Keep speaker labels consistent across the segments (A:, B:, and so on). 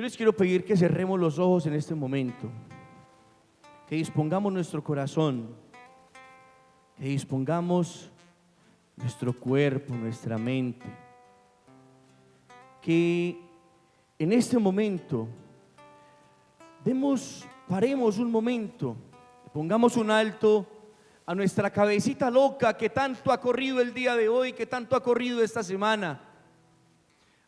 A: les quiero pedir que cerremos los ojos en este momento, que dispongamos nuestro corazón, que dispongamos nuestro cuerpo, nuestra mente, que en este momento paremos un momento, pongamos un alto a nuestra cabecita loca que tanto ha corrido el día de hoy, que tanto ha corrido esta semana,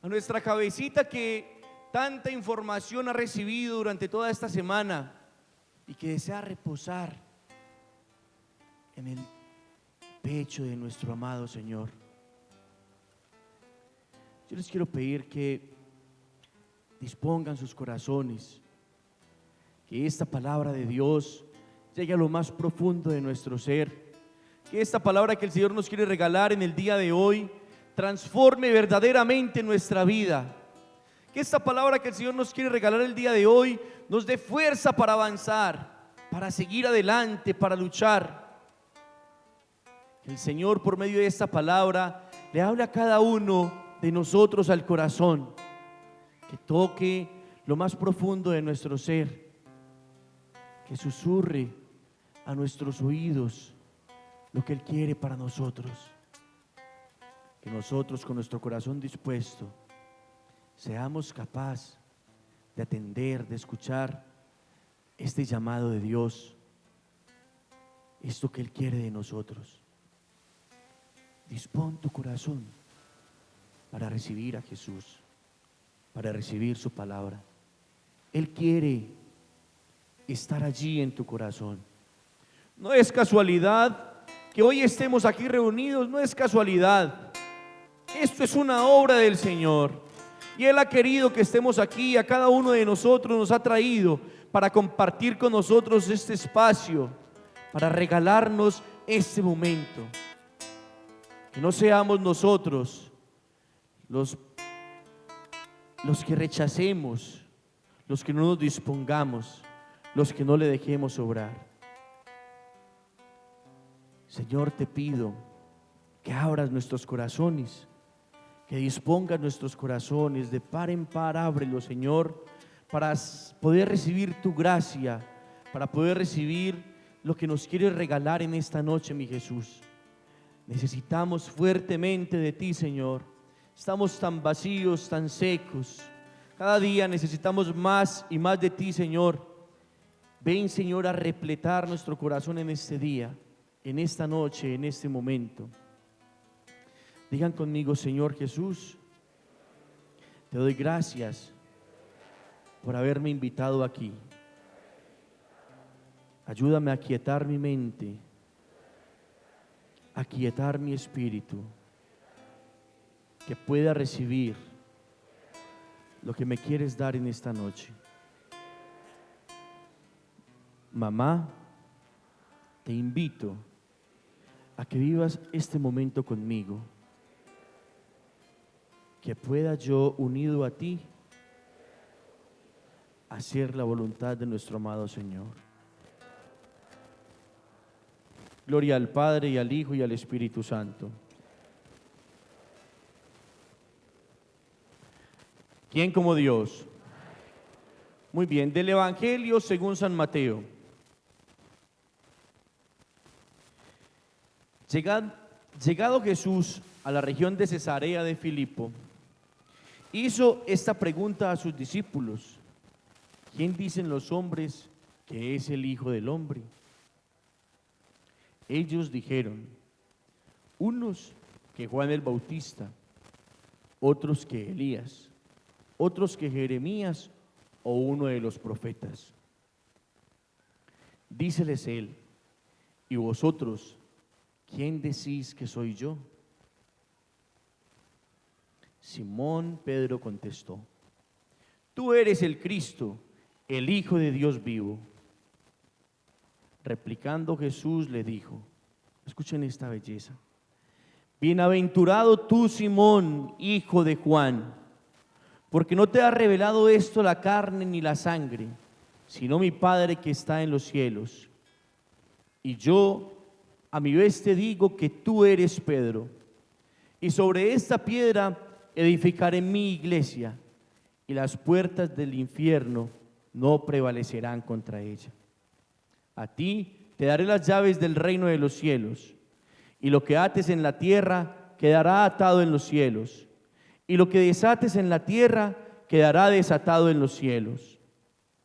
A: a nuestra cabecita que tanta información ha recibido durante toda esta semana y que desea reposar en el pecho de nuestro amado Señor. Yo les quiero pedir que dispongan sus corazones, que esta palabra de Dios llegue a lo más profundo de nuestro ser, que esta palabra que el Señor nos quiere regalar en el día de hoy transforme verdaderamente nuestra vida, que esta palabra que el Señor nos quiere regalar el día de hoy nos dé fuerza para avanzar, para seguir adelante, para luchar. Que el Señor, por medio de esta palabra, le hable a cada uno de nosotros al corazón, que toque lo más profundo de nuestro ser, que susurre a nuestros oídos lo que Él quiere para nosotros, que nosotros con nuestro corazón dispuesto seamos capaces de atender, de escuchar este llamado de Dios, esto que Él quiere de nosotros. Dispón tu corazón para recibir a Jesús, para recibir su palabra. Él quiere estar allí en tu corazón. No es casualidad que hoy estemos aquí reunidos, no es casualidad. Esto es una obra del Señor. Y Él ha querido que estemos aquí, a cada uno de nosotros nos ha traído para compartir con nosotros este espacio, para regalarnos este momento. Que no seamos nosotros los que rechacemos, los que no nos dispongamos, los que no le dejemos obrar. Señor, te pido que abras nuestros corazones, que dispongas nuestros corazones de par en par, ábrelo, Señor, para poder recibir tu gracia, para poder recibir lo que nos quieres regalar en esta noche, mi Jesús. Necesitamos fuertemente de ti, Señor. Estamos tan vacíos, tan secos. Cada día necesitamos más y más de ti, Señor. Ven, Señor, a repletar nuestro corazón en este día, en esta noche, en este momento. Digan conmigo: Señor Jesús, te doy gracias por haberme invitado aquí. Ayúdame a aquietar mi mente, a aquietar mi espíritu, que pueda recibir lo que me quieres dar en esta noche. Mamá, te invito a que vivas este momento conmigo, que pueda yo, unido a ti, hacer la voluntad de nuestro amado Señor. Gloria al Padre, y al Hijo, y al Espíritu Santo. ¿Quién como Dios? Muy bien, del Evangelio según San Mateo. Llegado Jesús a la región de Cesarea de Filipo, hizo esta pregunta a sus discípulos: ¿quién dicen los hombres que es el Hijo del Hombre? Ellos dijeron: unos que Juan el Bautista, otros que Elías, otros que Jeremías o uno de los profetas. Díceles él: ¿y vosotros quién decís que soy yo? Simón Pedro contestó: tú eres el Cristo, el Hijo de Dios vivo. Replicando Jesús le dijo, escuchen esta belleza: bienaventurado tú, Simón, hijo de Juan, porque no te ha revelado esto la carne ni la sangre, sino mi Padre que está en los cielos. Y yo a mi vez te digo que tú eres Pedro, y sobre esta piedra edificaré mi iglesia, y las puertas del infierno no prevalecerán contra ella. A ti te daré las llaves del reino de los cielos, y lo que ates en la tierra quedará atado en los cielos, y lo que desates en la tierra quedará desatado en los cielos.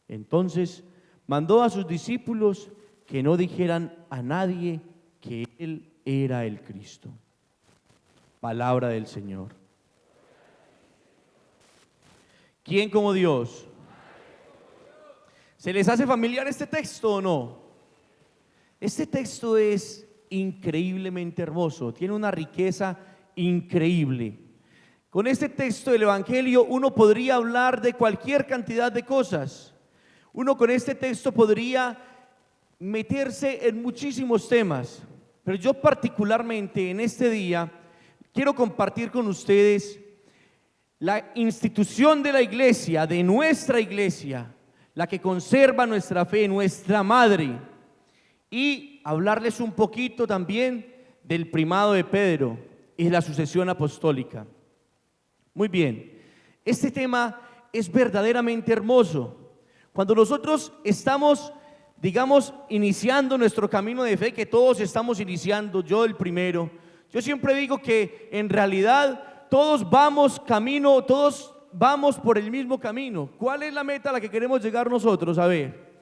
A: Entonces mandó a sus discípulos que no dijeran a nadie que él era el Cristo. Palabra del Señor. ¿Quién como Dios? ¿Se les hace familiar este texto o no? Este texto es increíblemente hermoso, tiene una riqueza increíble. Con este texto del Evangelio uno podría hablar de cualquier cantidad de cosas. Uno con este texto podría meterse en muchísimos temas, pero yo particularmente en este día quiero compartir con ustedes la institución de la iglesia, de nuestra iglesia, la que conserva nuestra fe, nuestra madre, y hablarles un poquito también del primado de Pedro y de la sucesión apostólica. Muy bien, este tema es verdaderamente hermoso. Cuando nosotros estamos, digamos, iniciando nuestro camino de fe, que todos estamos iniciando, yo el primero, yo siempre digo que en realidad todos vamos camino, todos vamos por el mismo camino. ¿Cuál es la meta a la que queremos llegar nosotros? A ver,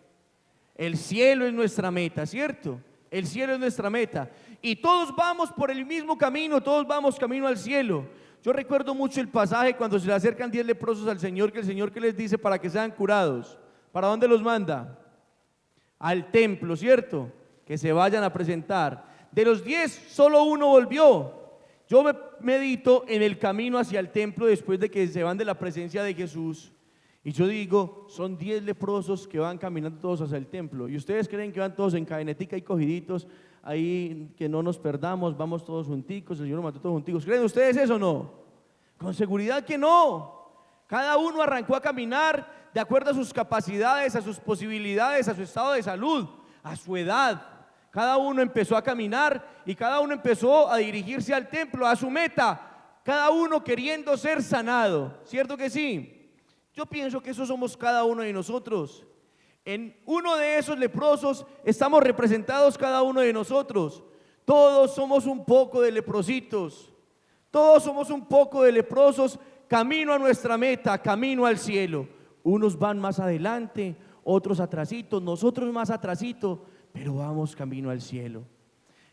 A: el cielo es nuestra meta, ¿cierto? El cielo es nuestra meta. Y todos vamos por el mismo camino, todos vamos camino al cielo. Yo recuerdo mucho el pasaje cuando se le acercan 10 leprosos al Señor, que el Señor, ¿qué les dice para que sean curados? ¿Para dónde los manda? Al templo, ¿cierto? Que se vayan a presentar. De los 10, solo uno volvió. Yo me medito en el camino hacia el templo después de que se van de la presencia de Jesús. Y yo digo, son 10 leprosos que van caminando todos hacia el templo. ¿Y ustedes creen que van todos en cadenetica y cogiditos? Ahí que no nos perdamos, vamos todos junticos, el Señor nos mató todos junticos. ¿Creen ustedes eso o no? Con seguridad que no. Cada uno arrancó a caminar de acuerdo a sus capacidades, a sus posibilidades, a su estado de salud, a su edad. Cada uno empezó a caminar y cada uno empezó a dirigirse al templo, a su meta, cada uno queriendo ser sanado, ¿cierto que sí? Yo pienso que eso somos cada uno de nosotros. En uno de esos leprosos estamos representados cada uno de nosotros. Todos somos un poco de leprositos, todos somos un poco de leprosos camino a nuestra meta, camino al cielo. Unos van más adelante, otros atrasitos, nosotros más atrasito, pero vamos camino al cielo.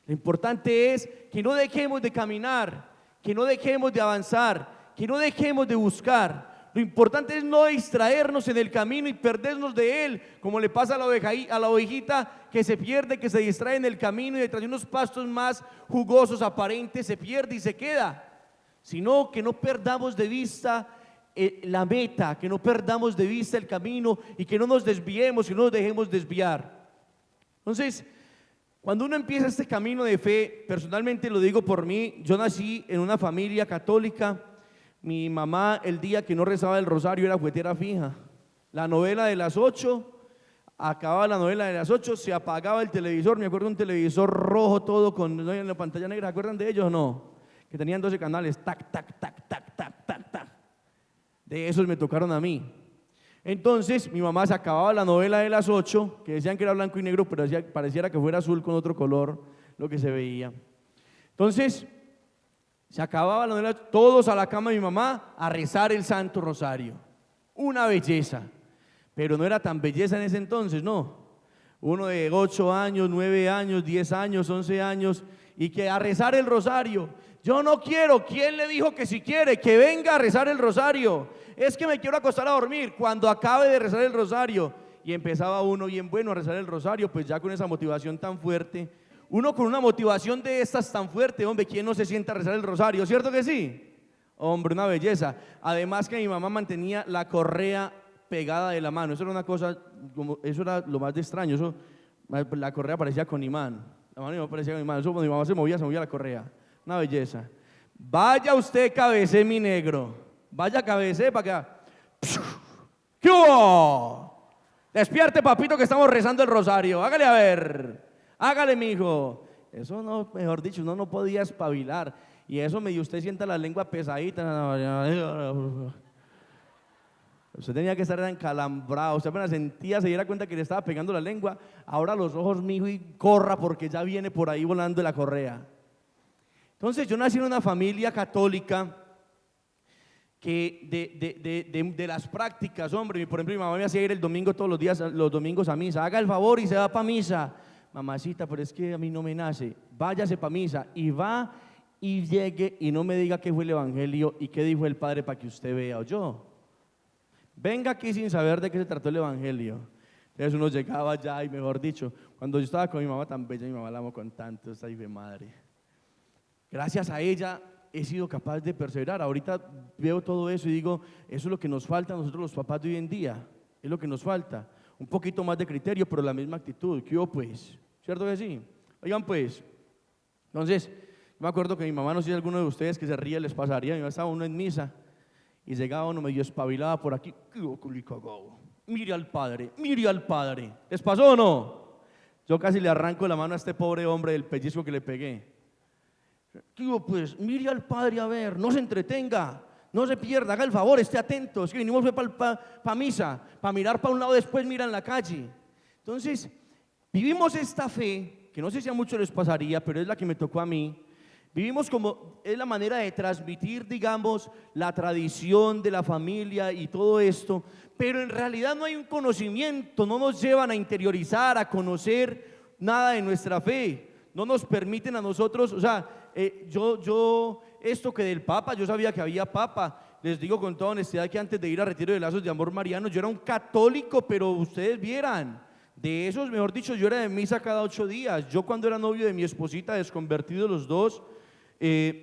A: Lo importante es que no dejemos de caminar, que no dejemos de avanzar, que no dejemos de buscar. Lo importante es no distraernos en el camino y perdernos de él, como le pasa a la ovejita que se pierde, que se distrae en el camino y detrás de unos pastos más jugosos, aparentes, se pierde y se queda. Sino que no perdamos de vista la meta, que no perdamos de vista el camino y que no nos desviemos y no nos dejemos desviar. Entonces, cuando uno empieza este camino de fe, personalmente lo digo por mí, yo nací en una familia católica. Mi mamá, el día que no rezaba el rosario, era juguetera fija. La novela de las 8, acababa la novela de las 8, se apagaba el televisor. Me acuerdo de un televisor rojo todo con la pantalla negra. ¿Se acuerdan de ellos o no? Que tenían 12 canales, tac, tac, tac, tac, tac, tac, tac. De esos me tocaron a mí. Entonces mi mamá se acababa la novela de las 8, que decían que era blanco y negro, pero pareciera que fuera azul con otro color lo que se veía. Entonces se acababa la novela, todos a la cama de mi mamá a rezar el Santo Rosario. Una belleza, pero no era tan belleza en ese entonces, no. Uno de 8 años, 9 años, 10 años, 11 años, y que a rezar el rosario. Yo no quiero. ¿Quién le dijo que si quiere? Que venga a rezar el rosario. Es que me quiero acostar a dormir. Cuando acabe de rezar el rosario. Y empezaba uno bien bueno a rezar el rosario, pues ya con esa motivación tan fuerte. Uno con una motivación de estas tan fuerte, hombre, ¿quién no se sienta a rezar el rosario? ¿Cierto que sí? Hombre, una belleza. Además que mi mamá mantenía la correa pegada de la mano. Eso era una cosa, eso era lo más de extraño. Eso, la correa parecía con imán. La mano de mi mamá parecía con imán. Eso cuando mi mamá se movía la correa. Una belleza. Vaya usted, cabecé, mi negro. Vaya, cabecé para acá. ¿Qué hubo? Despierte, papito, que estamos rezando el rosario. Hágale a ver. Hágale, mijo. Eso no, mejor dicho, uno no podía espabilar. Y eso me dio, usted sienta la lengua pesadita. Usted tenía que estar encalambrado, usted apenas sentía, se diera cuenta que le estaba pegando la lengua, ahora los ojos, mijo, y corra porque ya viene por ahí volando la correa. Entonces yo nací en una familia católica que de las prácticas, hombre, por ejemplo mi mamá me hacía ir el domingo todos los días, los domingos a misa, haga el favor y se va para misa. Mamacita, pero es que a mí no me nace, váyase para misa y va y llegue y no me diga qué fue el evangelio y qué dijo el padre para que usted vea o yo. Venga aquí sin saber de qué se trató el evangelio. Entonces uno llegaba allá y mejor dicho, cuando yo estaba con mi mamá tan bella, mi mamá la amo con tanto, esta hija de madre. Gracias a ella he sido capaz de perseverar. Ahorita veo todo eso y digo, eso es lo que nos falta a nosotros los papás de hoy en día, es lo que nos falta. Un poquito más de criterio, pero la misma actitud. ¿Qué hubo pues? ¿Cierto que sí? Oigan pues, entonces, me acuerdo que mi mamá, no sé si alguno de ustedes que se ríe les pasaría, mi mamá estaba uno en misa y llegaba uno medio espabilado por aquí, mire al padre, ¿les pasó o no? Yo casi le arranco la mano a este pobre hombre del pellizco que le pegué. Pues mire al padre a ver, no se entretenga, no se pierda, haga el favor, esté atento, es que vinimos para misa, para mirar para un lado, después mira en la calle. Entonces, vivimos esta fe, que no sé si a muchos les pasaría, pero es la que me tocó a mí. Vivimos como, es la manera de transmitir, digamos, la tradición de la familia y todo esto, pero en realidad no hay un conocimiento, no nos llevan a interiorizar, a conocer nada de nuestra fe, no nos permiten a nosotros, o sea, esto que del Papa, yo sabía que había Papa, les digo con toda honestidad que antes de ir a Retiro de Lazos de Amor Mariano, yo era un católico, pero ustedes vieran, de esos, mejor dicho, yo era de misa cada 8 días, yo cuando era novio de mi esposita, desconvertidos los dos,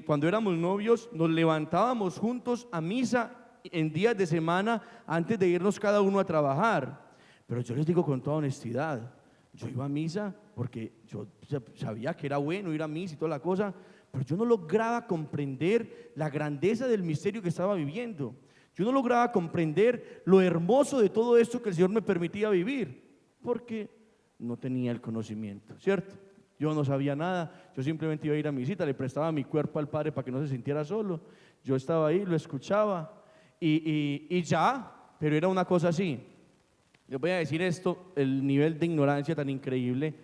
A: cuando éramos novios, nos levantábamos juntos a misa en días de semana antes de irnos cada uno a trabajar. Pero yo les digo con toda honestidad, yo iba a misa porque yo sabía que era bueno ir a misa y toda la cosa, pero yo no lograba comprender la grandeza del misterio que estaba viviendo. Yo no lograba comprender lo hermoso de todo esto que el Señor me permitía vivir, porque no tenía el conocimiento, ¿cierto? Yo no sabía nada, yo simplemente iba a ir a misita, le prestaba mi cuerpo al Padre para que no se sintiera solo. Yo estaba ahí, lo escuchaba y ya, pero era una cosa así. Les voy a decir esto, el nivel de ignorancia tan increíble.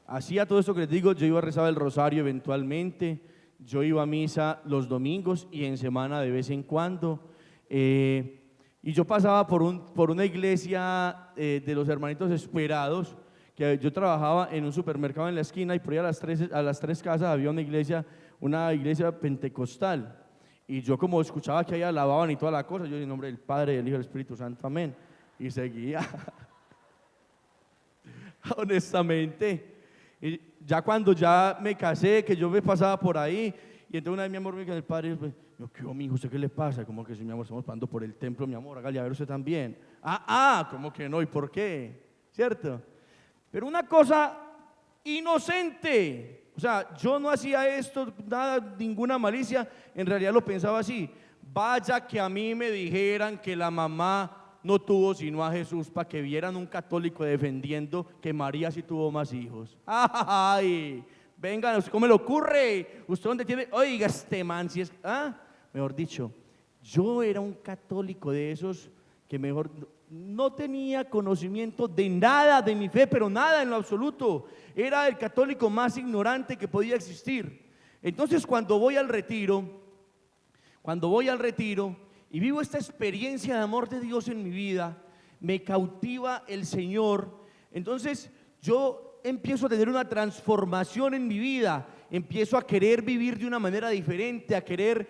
A: Hacía todo esto que les digo, yo iba a rezar el rosario eventualmente, yo iba a misa los domingos y en semana de vez en cuando. Y yo pasaba por una iglesia de los Hermanitos Esperados, que yo trabajaba en un supermercado en la esquina y por ahí a las tres casas había una iglesia pentecostal. Y yo como escuchaba que ahí alababan y toda la cosa, yo en nombre del Padre, del Hijo y del Espíritu Santo, amén. Y seguía, honestamente. Y ya cuando ya me casé, que yo me pasaba por ahí, y entonces una vez mi amor me dijo el Padre, pues, ¿qué mi hijo? ¿Usted qué le pasa? Como que si mi amor, estamos pasando por el templo, mi amor, hágale a ver usted también. ¿Cómo que no? ¿Y por qué? ¿Cierto? Pero una cosa inocente, o sea, yo no hacía esto, nada, ninguna malicia, en realidad lo pensaba así, vaya que a mí me dijeran que la mamá no tuvo sino a Jesús para que vieran un católico defendiendo que María sí tuvo más hijos. ¡Ay! Vengan, ¿cómo me le ocurre? ¿Usted dónde tiene? Oiga, este man, si es... Mejor dicho, yo era un católico de esos que mejor... No tenía conocimiento de nada de mi fe, pero nada en lo absoluto. Era el católico más ignorante que podía existir. Entonces cuando voy al retiro y vivo esta experiencia de amor de Dios en mi vida, me cautiva el Señor, entonces yo empiezo a tener una transformación en mi vida, empiezo a querer vivir de una manera diferente, a querer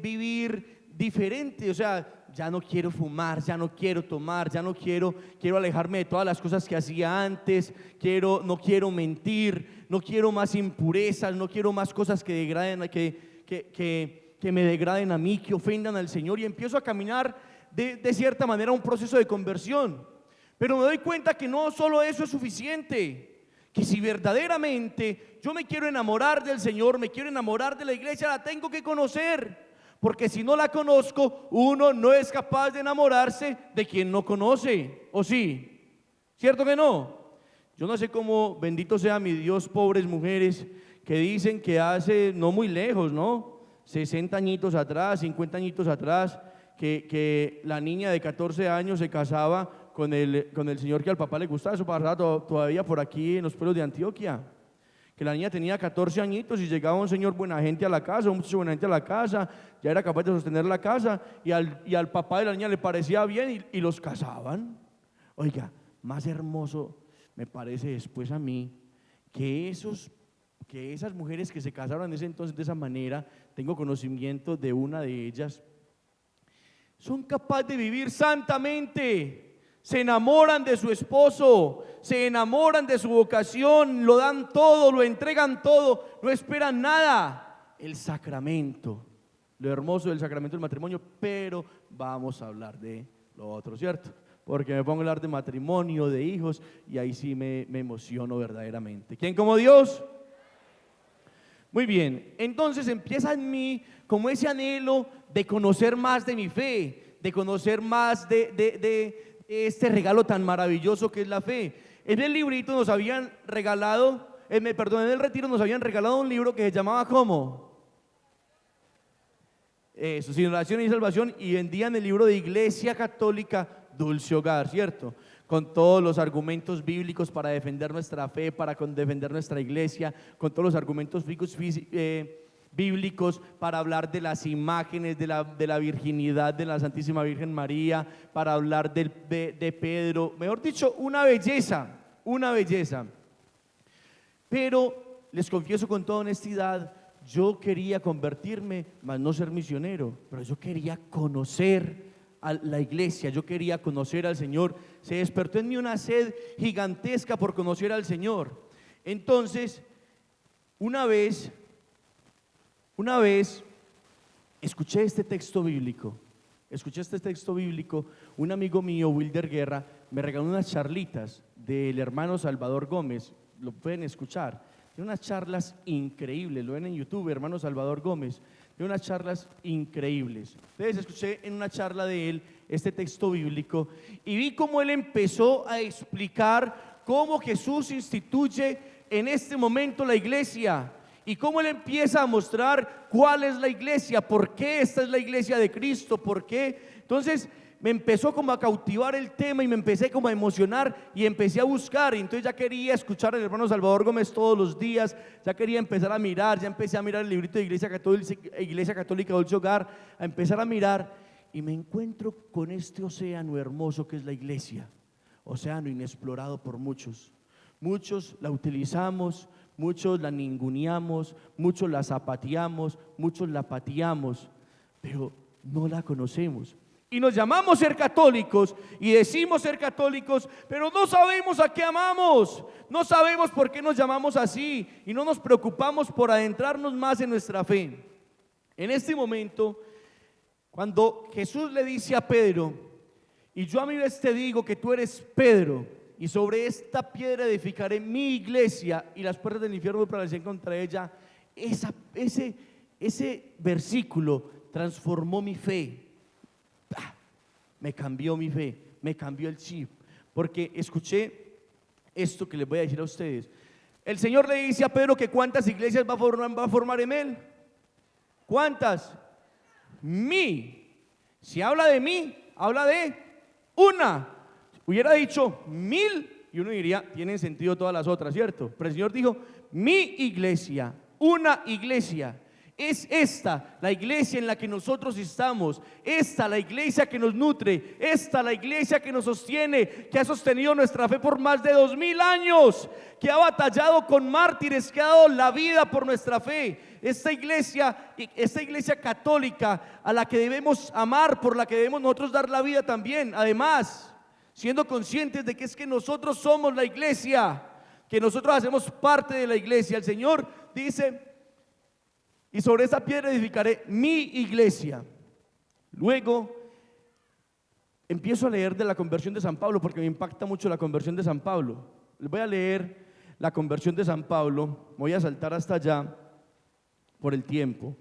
A: vivir diferente, o sea, ya no quiero fumar, ya no quiero tomar, quiero alejarme de todas las cosas que hacía antes, no quiero mentir, no quiero más impurezas, no quiero más cosas que degraden, que me degraden a mí, que ofendan al Señor, y empiezo a caminar de cierta manera un proceso de conversión. Pero me doy cuenta que no solo eso es suficiente, que si verdaderamente yo me quiero enamorar del Señor, me quiero enamorar de la iglesia, la tengo que conocer. Porque si no la conozco, uno no es capaz de enamorarse de quien no conoce, ¿o sí? ¿Cierto que no? Yo no sé cómo, bendito sea mi Dios, pobres mujeres que dicen que hace no muy lejos, ¿no? 60 añitos atrás, 50 añitos atrás, que la niña de 14 años se casaba con el señor que al papá le gustaba. Eso pasaba todavía por aquí en los pueblos de Antioquia. Que la niña tenía 14 añitos y llegaba un señor buena gente a la casa, un muchacho buena gente a la casa, ya era capaz de sostener la casa y al papá de la niña le parecía bien y los casaban. Oiga, más hermoso me parece después a mí que esas mujeres que se casaron en ese entonces de esa manera, tengo conocimiento de una de ellas, son capaces de vivir santamente. Se enamoran de su esposo, se enamoran de su vocación, lo dan todo, lo entregan todo, no esperan nada. El sacramento, lo hermoso del sacramento del matrimonio, pero vamos a hablar de lo otro, ¿cierto? Porque me pongo a hablar de matrimonio, de hijos, y ahí sí me emociono verdaderamente. ¿Quién como Dios? Muy bien, entonces empieza en mí como ese anhelo de conocer más de mi fe, de conocer más de este regalo tan maravilloso que es la fe. En el librito nos habían regalado, en el retiro nos habían regalado un libro que se llamaba ¿cómo? Eso, Sin Oración y Salvación, y vendían el libro de Iglesia Católica Dulce Hogar, ¿cierto? Con todos los argumentos bíblicos para defender nuestra fe, para defender nuestra iglesia, con todos los argumentos bíblicos para hablar de las imágenes de la virginidad de la Santísima Virgen María, para hablar de Pedro, mejor dicho, una belleza. Pero les confieso con toda honestidad, yo quería convertirme, mas no ser misionero, pero yo quería conocer a la iglesia, yo quería conocer al Señor. Se despertó en mí una sed gigantesca por conocer al Señor. Entonces, una vez escuché este texto bíblico, un amigo mío, Wilder Guerra, me regaló unas charlitas del hermano Salvador Gómez, lo pueden escuchar, tiene unas charlas increíbles, lo ven en YouTube, hermano Salvador Gómez, tiene unas charlas increíbles. Entonces escuché en una charla de él este texto bíblico y vi cómo él empezó a explicar cómo Jesús instituye en este momento la iglesia. Y cómo él empieza a mostrar cuál es la iglesia, por qué esta es la iglesia de Cristo, por qué. Entonces me empezó como a cautivar el tema y me empecé como a emocionar y empecé a buscar. Y entonces ya quería escuchar al hermano Salvador Gómez todos los días, ya quería empezar a mirar, ya empecé a mirar el librito de Iglesia Católica Dulce Hogar, a empezar a mirar y me encuentro con este océano hermoso que es la iglesia, océano inexplorado por muchos. Muchos la utilizamos, muchos la ninguneamos, muchos la zapateamos, muchos la pateamos, pero no la conocemos. Y nos llamamos ser católicos y decimos ser católicos, pero no sabemos a qué amamos, no sabemos por qué nos llamamos así y no nos preocupamos por adentrarnos más en nuestra fe. En este momento, cuando Jesús le dice a Pedro, y yo a mi vez te digo que tú eres Pedro, y sobre esta piedra edificaré mi iglesia y las puertas del infierno no prevalecerán contra ella. Ese versículo transformó mi fe. Me cambió mi fe, me cambió el chip, porque escuché esto que les voy a decir a ustedes. El Señor le dice a Pedro que cuántas iglesias va a formar en él. ¿Cuántas? Si habla de mí, habla de una. Hubiera dicho 1000 y uno diría, tienen sentido todas las otras, ¿cierto? Pero el Señor dijo, mi iglesia, una iglesia. Es esta la iglesia en la que nosotros estamos, esta la iglesia que nos nutre, esta la iglesia que nos sostiene, que ha sostenido nuestra fe por más de 2000 años, que ha batallado con mártires, que ha dado la vida por nuestra fe. Esta iglesia católica a la que debemos amar, por la que debemos nosotros dar la vida también. Además, siendo conscientes de que es que nosotros somos la iglesia, que nosotros hacemos parte de la iglesia. El Señor dice, y sobre esa piedra edificaré mi iglesia. Luego empiezo a leer de la conversión de San Pablo, porque me impacta mucho la conversión de San Pablo. Les voy a leer la conversión de San Pablo, voy a saltar hasta allá por el tiempo.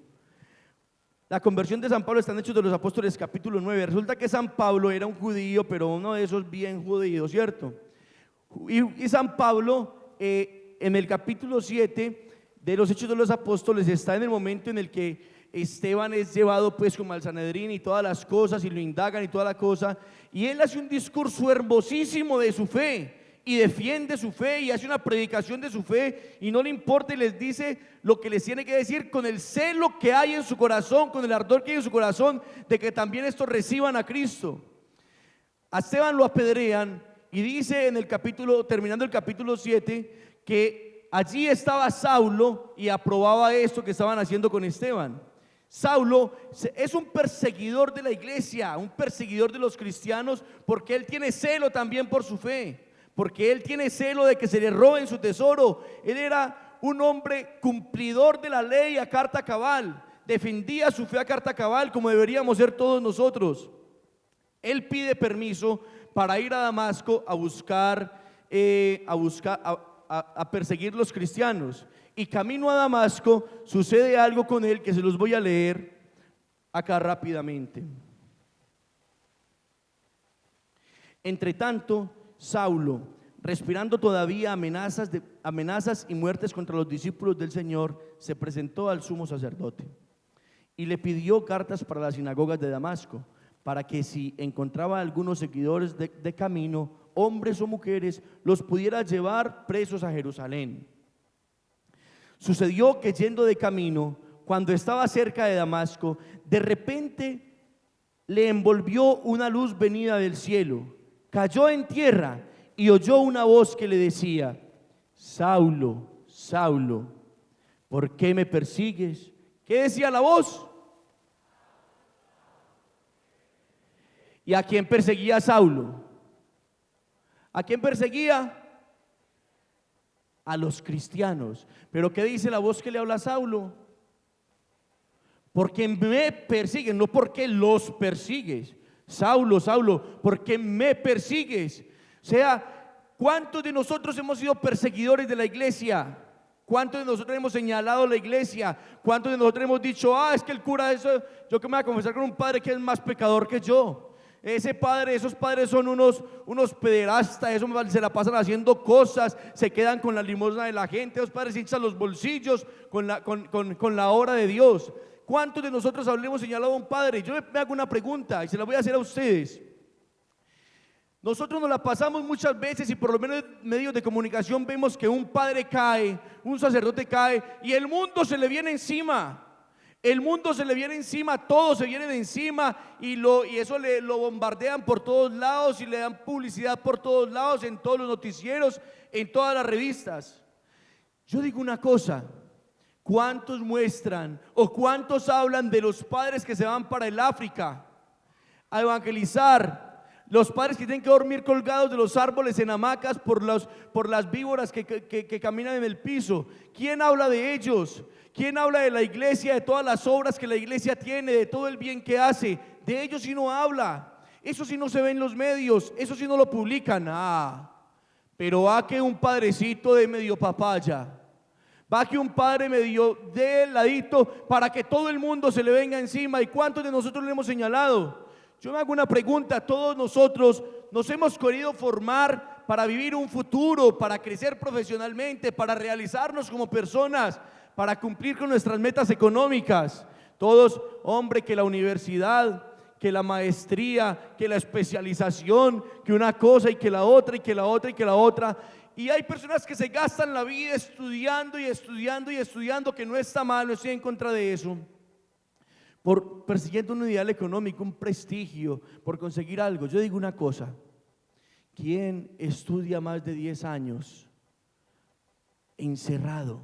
A: La conversión de San Pablo está en Hechos de los Apóstoles capítulo 9. Resulta que San Pablo era un judío, pero uno de esos bien judíos, ¿cierto? Y San Pablo en el capítulo 7 de los Hechos de los Apóstoles está en el momento en el que Esteban es llevado pues como al Sanedrín y todas las cosas, y lo indagan y toda la cosa, y él hace un discurso hermosísimo de su fe, y defiende su fe, y hace una predicación de su fe, y no le importa, y les dice lo que les tiene que decir con el celo que hay en su corazón, con el ardor que hay en su corazón, de que también estos reciban a Cristo. A Esteban lo apedrean, y dice en el capítulo, terminando el capítulo 7, que allí estaba Saulo y aprobaba esto que estaban haciendo con Esteban. Saulo es un perseguidor de la iglesia, un perseguidor de los cristianos, porque él tiene celo también por su fe, porque él tiene celo de que se le roben su tesoro. Él era un hombre cumplidor de la ley a carta cabal, defendía su fe a carta cabal, como deberíamos ser todos nosotros. Él pide permiso para ir a Damasco a perseguir los cristianos, y camino a Damasco sucede algo con él que se los voy a leer acá rápidamente. Entre tanto, Saulo, respirando todavía amenazas y muertes contra los discípulos del Señor, se presentó al sumo sacerdote y le pidió cartas para las sinagogas de Damasco, para que si encontraba algunos seguidores de camino, hombres o mujeres, los pudiera llevar presos a Jerusalén. Sucedió que yendo de camino, cuando estaba cerca de Damasco, de repente le envolvió una luz venida del cielo. Cayó en tierra y oyó una voz que le decía: Saulo, Saulo, ¿por qué me persigues? ¿Qué decía la voz? ¿Y a quién perseguía Saulo? ¿A quién perseguía? A los cristianos. Pero ¿qué dice la voz que le habla a Saulo? Porque me persiguen, no porque los persigues. Saulo, Saulo, ¿por qué me persigues? O sea, ¿cuántos de nosotros hemos sido perseguidores de la iglesia? ¿Cuántos de nosotros hemos señalado la iglesia? ¿Cuántos de nosotros hemos dicho: es que el cura, eso, yo que me voy a confesar con un padre que es más pecador que yo? Ese padre, esos padres son unos pederastas, esos se la pasan haciendo cosas, se quedan con la limosna de la gente. Esos padres hinchan los bolsillos con la obra de Dios. ¿Cuántos de nosotros habremos señalado a un padre? Yo me hago una pregunta y se la voy a hacer a ustedes. Nosotros nos la pasamos muchas veces, y por lo menos en medios de comunicación vemos que un padre cae, un sacerdote cae, y el mundo se le viene encima. El mundo se le viene encima, todos se vienen encima, y eso lo bombardean por todos lados, y le dan publicidad por todos lados, en todos los noticieros, en todas las revistas. Yo digo una cosa: ¿cuántos muestran o cuántos hablan de los padres que se van para el África a evangelizar? Los padres que tienen que dormir colgados de los árboles en hamacas por las víboras que caminan en el piso. ¿Quién habla de ellos? ¿Quién habla de la iglesia, de todas las obras que la iglesia tiene, de todo el bien que hace? De ellos sí no habla. Eso sí no se ve en los medios, eso sí no lo publican. Pero va que un padrecito de medio papaya, va que un padre medio de ladito, para que todo el mundo se le venga encima. ¿Y cuántos de nosotros le hemos señalado? Yo me hago una pregunta: todos nosotros nos hemos querido formar para vivir un futuro, para crecer profesionalmente, para realizarnos como personas, para cumplir con nuestras metas económicas. Todos, hombre, que la universidad, que la maestría, que la especialización, que una cosa y que la otra y que la otra y que la otra. Y hay personas que se gastan la vida estudiando y estudiando y estudiando, que no está mal, no estoy en contra de eso, por persiguiendo un ideal económico, un prestigio, por conseguir algo. Yo digo una cosa: ¿quién estudia más de 10 años encerrado,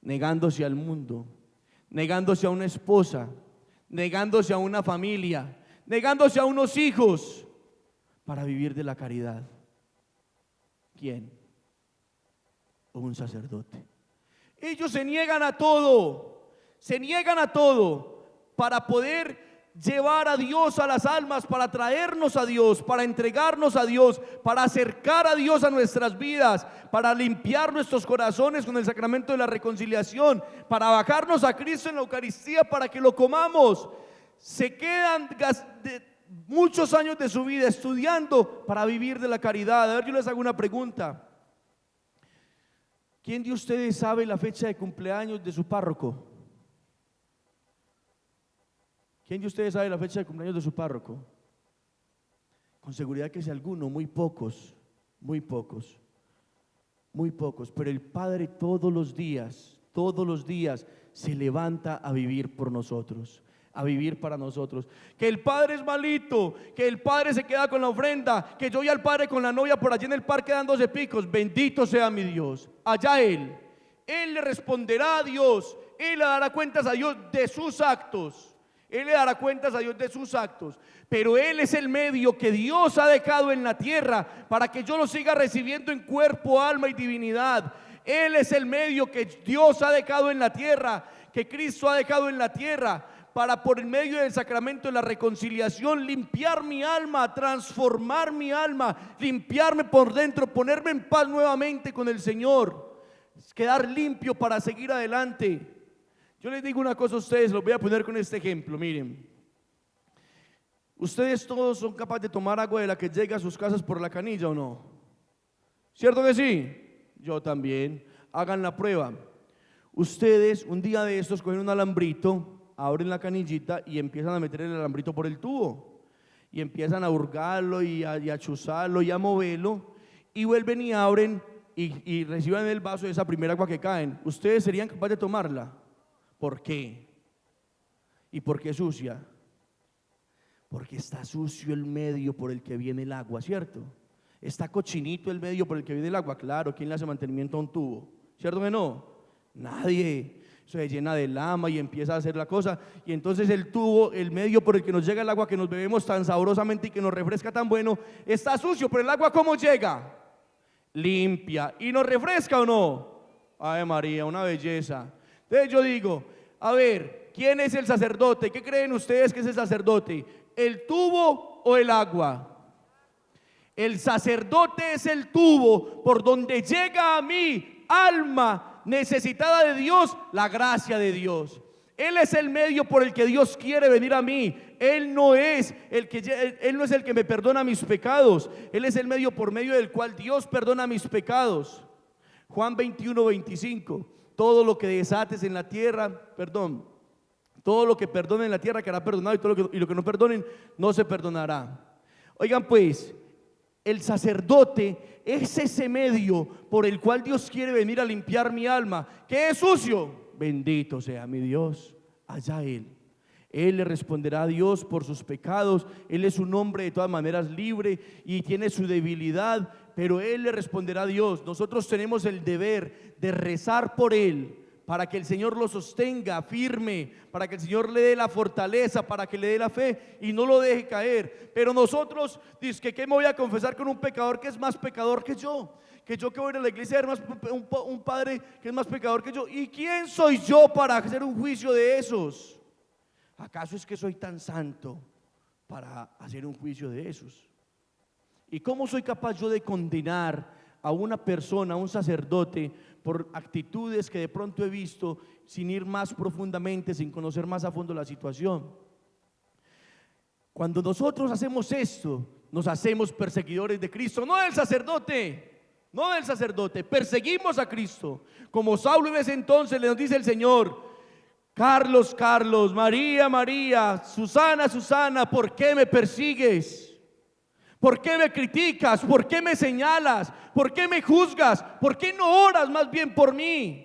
A: negándose al mundo, negándose a una esposa, negándose a una familia, negándose a unos hijos, para vivir de la caridad? ¿Quién? Un sacerdote. Ellos se niegan a todo, se niegan a todo, para poder llevar a Dios a las almas, para traernos a Dios, para entregarnos a Dios, para acercar a Dios a nuestras vidas, para limpiar nuestros corazones con el sacramento de la reconciliación, para bajarnos a Cristo en la Eucaristía para que lo comamos. Se quedan muchos años de su vida estudiando para vivir de la caridad. A ver, yo les hago una pregunta: ¿quién de ustedes sabe la fecha de cumpleaños de su párroco? ¿Quién de ustedes sabe la fecha de cumpleaños de su párroco? Con seguridad que es alguno, muy pocos, muy pocos, muy pocos. Pero el Padre todos los días se levanta a vivir por nosotros, a vivir para nosotros. Que el Padre es malito, que el Padre se queda con la ofrenda, que yo y al Padre con la novia por allí en el parque dándose picos. Bendito sea mi Dios. Allá Él le responderá a Dios, Él le dará cuentas a Dios de sus actos. Él le dará cuentas a Dios de sus actos, pero Él es el medio que Dios ha dejado en la tierra para que yo lo siga recibiendo en cuerpo, alma y divinidad. Él es el medio que Dios ha dejado en la tierra, que Cristo ha dejado en la tierra, para por el medio del sacramento de la reconciliación limpiar mi alma, transformar mi alma, limpiarme por dentro, ponerme en paz nuevamente con el Señor, quedar limpio para seguir adelante. Yo les digo una cosa a ustedes, los voy a poner con este ejemplo, miren. Ustedes todos son capaces de tomar agua de la que llega a sus casas por la canilla, ¿o no? ¿Cierto que sí? Yo también. Hagan la prueba. Ustedes un día de estos cogen un alambrito, abren la canillita y empiezan a meter el alambrito por el tubo. Y empiezan a hurgarlo y a chuzarlo y a moverlo. Y vuelven y abren y reciben el vaso de esa primera agua que caen. ¿Ustedes serían capaces de tomarla? ¿Por qué? ¿Y por qué sucia? Porque está sucio el medio por el que viene el agua, ¿cierto? Está cochinito el medio por el que viene el agua. Claro, ¿quién le hace mantenimiento a un tubo? ¿Cierto que no? Nadie. Eso se llena de lama y empieza a hacer la cosa. Y entonces el tubo, el medio por el que nos llega el agua que nos bebemos tan sabrosamente y que nos refresca tan bueno, está sucio. Pero el agua, ¿cómo llega? Limpia. ¿Y nos refresca o no? Ave María, una belleza. Entonces yo digo, a ver, ¿quién es el sacerdote? ¿Qué creen ustedes que es el sacerdote? ¿El tubo o el agua? El sacerdote es el tubo por donde llega a mi alma necesitada de Dios, la gracia de Dios. Él es el medio por el que Dios quiere venir a mí. Él no es el que me perdona mis pecados. Él es el medio por medio del cual Dios perdona mis pecados. Juan 21:25. Todo lo que desates en la tierra, todo lo que perdonen en la tierra quedará perdonado, y lo que no perdonen no se perdonará. Oigan pues, el sacerdote es ese medio por el cual Dios quiere venir a limpiar mi alma. ¿Qué es sucio? Bendito sea mi Dios, allá Él. Él le responderá a Dios por sus pecados. Él es un hombre de todas maneras libre y tiene su debilidad, pero Él le responderá a Dios. Nosotros tenemos el deber de rezar por Él, para que el Señor lo sostenga firme, para que el Señor le dé la fortaleza, para que le dé la fe y no lo deje caer. Pero nosotros, dice que me voy a confesar con un pecador que es más pecador que yo que voy a ir a la iglesia, un padre que es más pecador que yo. ¿Y quién soy yo para hacer un juicio de esos? ¿Acaso es que soy tan santo para hacer un juicio de esos? ¿Y cómo soy capaz yo de condenar a una persona, a un sacerdote, por actitudes que de pronto he visto sin ir más profundamente, sin conocer más a fondo la situación? Cuando nosotros hacemos esto, nos hacemos perseguidores de Cristo, no del sacerdote, perseguimos a Cristo. Como Saulo en ese entonces le nos dice el Señor: Carlos, María, María, Susana, Susana, ¿por qué me persigues? ¿Por qué me criticas? ¿Por qué me señalas? ¿Por qué me juzgas? ¿Por qué no oras más bien por mí?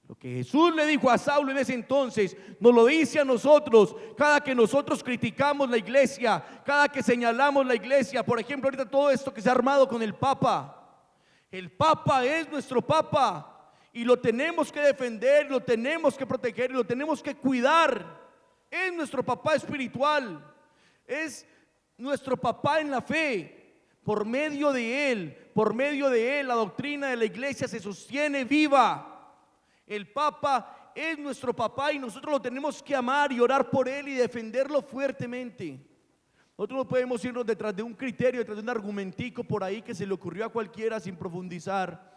A: Lo que Jesús le dijo a Saulo en ese entonces, nos lo dice a nosotros, cada que nosotros criticamos la iglesia, cada que señalamos la iglesia. Por ejemplo, ahorita todo esto que se ha armado con el Papa. El Papa es nuestro Papa. Y lo tenemos que defender, lo tenemos que proteger y lo tenemos que cuidar. Es nuestro papá espiritual, es nuestro papá en la fe. Por medio de él, la doctrina de la iglesia se sostiene viva. El Papa es nuestro papá y nosotros lo tenemos que amar y orar por él y defenderlo fuertemente. Nosotros no podemos irnos detrás de un criterio, detrás de un argumentico por ahí que se le ocurrió a cualquiera sin profundizar.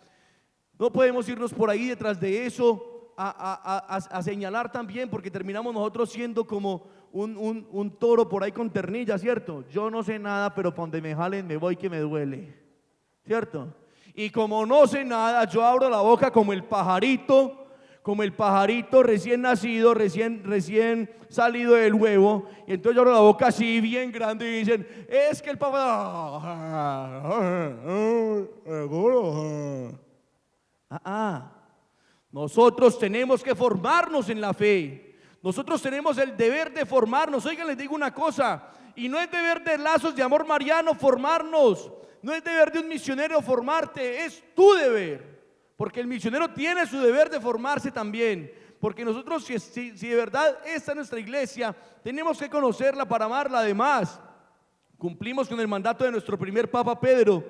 A: No podemos irnos por ahí detrás de eso a señalar también, porque terminamos nosotros siendo como un toro por ahí con ternilla, ¿cierto? Yo no sé nada, pero para donde me jalen me voy que me duele, ¿cierto? Y como no sé nada, yo abro la boca como el pajarito, como el pajarito recién nacido, recién salido del huevo, y entonces abren la boca así bien grande y dicen, es que el papá... Nosotros tenemos que formarnos en la fe. Nosotros tenemos el deber de formarnos. Oigan, les digo una cosa, y no es deber de Lazos de Amor Mariano formarnos, no es deber de un misionero formarte, es tu deber, porque el misionero tiene su deber de formarse también, porque nosotros si de verdad esta es nuestra iglesia, tenemos que conocerla para amarla. Además, cumplimos con el mandato de nuestro primer Papa Pedro,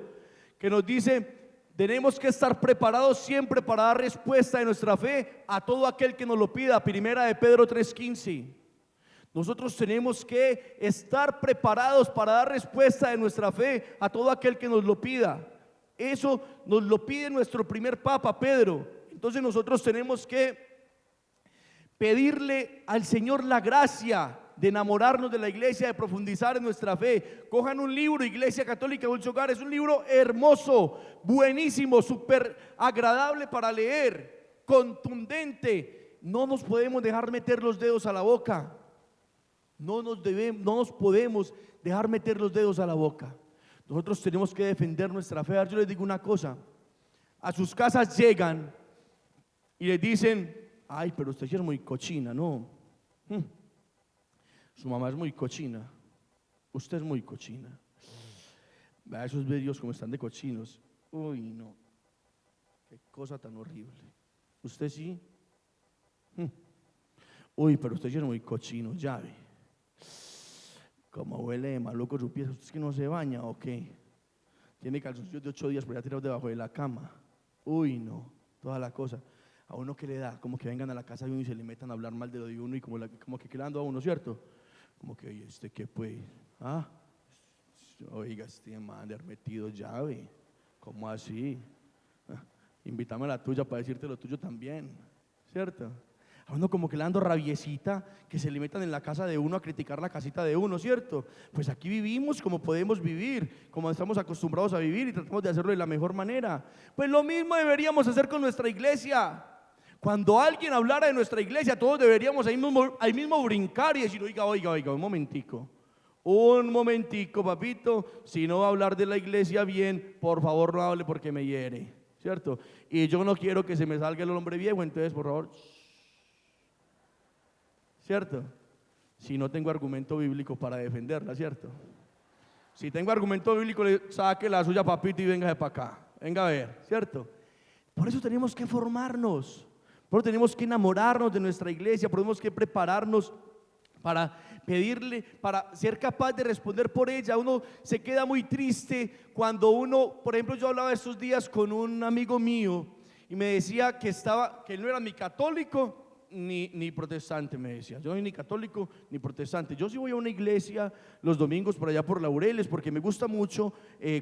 A: que nos dice: tenemos que estar preparados siempre para dar respuesta de nuestra fe a todo aquel que nos lo pida. Primera de Pedro 3:15. Nosotros tenemos que estar preparados para dar respuesta de nuestra fe a todo aquel que nos lo pida. Eso nos lo pide nuestro primer Papa, Pedro. Entonces nosotros tenemos que pedirle al Señor la gracia de enamorarnos de la iglesia, de profundizar en nuestra fe. Cojan un libro, Iglesia Católica Dulce Hogar, es un libro hermoso, buenísimo, súper agradable para leer, contundente. No nos podemos dejar meter los dedos a la boca. No nos podemos dejar meter los dedos a la boca. Nosotros tenemos que defender nuestra fe. Yo les digo una cosa: a sus casas llegan y les dicen: ay, pero usted sí es muy cochina, ¿no? Su mamá es muy cochina, usted es muy cochina. Vea esos vídeos como están de cochinos. Uy, no, qué cosa tan horrible. Usted sí. Uy, pero usted sí es muy cochino, ya ve. Como huele de maluco su pieza. ¿Usted es que no se baña o qué? Tiene calzoncillos de 8 días por allá tirados debajo de la cama. Uy, no, toda la cosa. A uno que le da, como que vengan a la casa de uno y se le metan a hablar mal de lo de uno, y como que quedando a uno, ¿cierto? Como que, oye, ¿este qué pues? Oiga, este man de haber metido llave. ¿Cómo así? Invítame a la tuya para decirte lo tuyo también, ¿cierto? A uno como que le dando rabiecita que se le metan en la casa de uno a criticar la casita de uno, ¿cierto? Pues aquí vivimos como podemos vivir, como estamos acostumbrados a vivir, y tratamos de hacerlo de la mejor manera. Pues lo mismo deberíamos hacer con nuestra iglesia. Cuando alguien hablara de nuestra iglesia, todos deberíamos ahí mismo brincar y decir: oiga, un momentico, papito, si no va a hablar de la iglesia bien, por favor no hable porque me hiere, ¿cierto? Y yo no quiero que se me salga el hombre viejo, entonces por favor, ¿cierto? Si no tengo argumento bíblico para defenderla, ¿cierto? Si tengo argumento bíblico, saque la suya, papito, y venga de para acá, venga a ver, ¿cierto? Por eso tenemos que formarnos. Por eso tenemos que enamorarnos de nuestra iglesia, por eso tenemos que prepararnos para pedirle, para ser capaz de responder por ella. Uno se queda muy triste cuando uno, por ejemplo, yo hablaba estos días con un amigo mío y me decía que él no era ni católico ni protestante, me decía. Yo no soy ni católico ni protestante. Yo sí voy a una iglesia los domingos por allá por Laureles porque me gusta mucho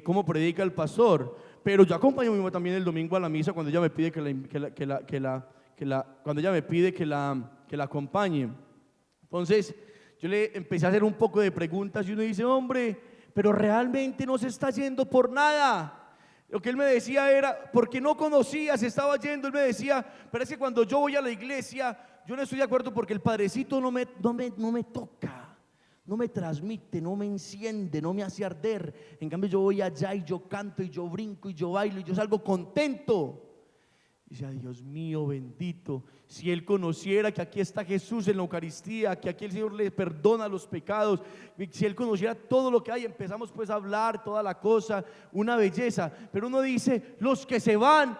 A: cómo predica el pastor, pero yo acompaño a mi mamá también el domingo a la misa cuando ella me pide cuando ella me pide que la acompañe. Entonces yo le empecé a hacer un poco de preguntas y uno dice: hombre, pero realmente no se está yendo por nada. Lo que él me decía era: porque no conocía, se estaba yendo. Él me decía: pero es que cuando yo voy a la iglesia, yo no estoy de acuerdo porque el padrecito no me toca, no me transmite, no me enciende, no me hace arder. En cambio yo voy allá y yo canto y yo brinco y yo bailo y yo salgo contento. Dice: Dios mío bendito, si él conociera que aquí está Jesús en la Eucaristía, que aquí el Señor le perdona los pecados, si él conociera todo lo que hay. Empezamos pues a hablar toda la cosa, una belleza. Pero uno dice: los que se van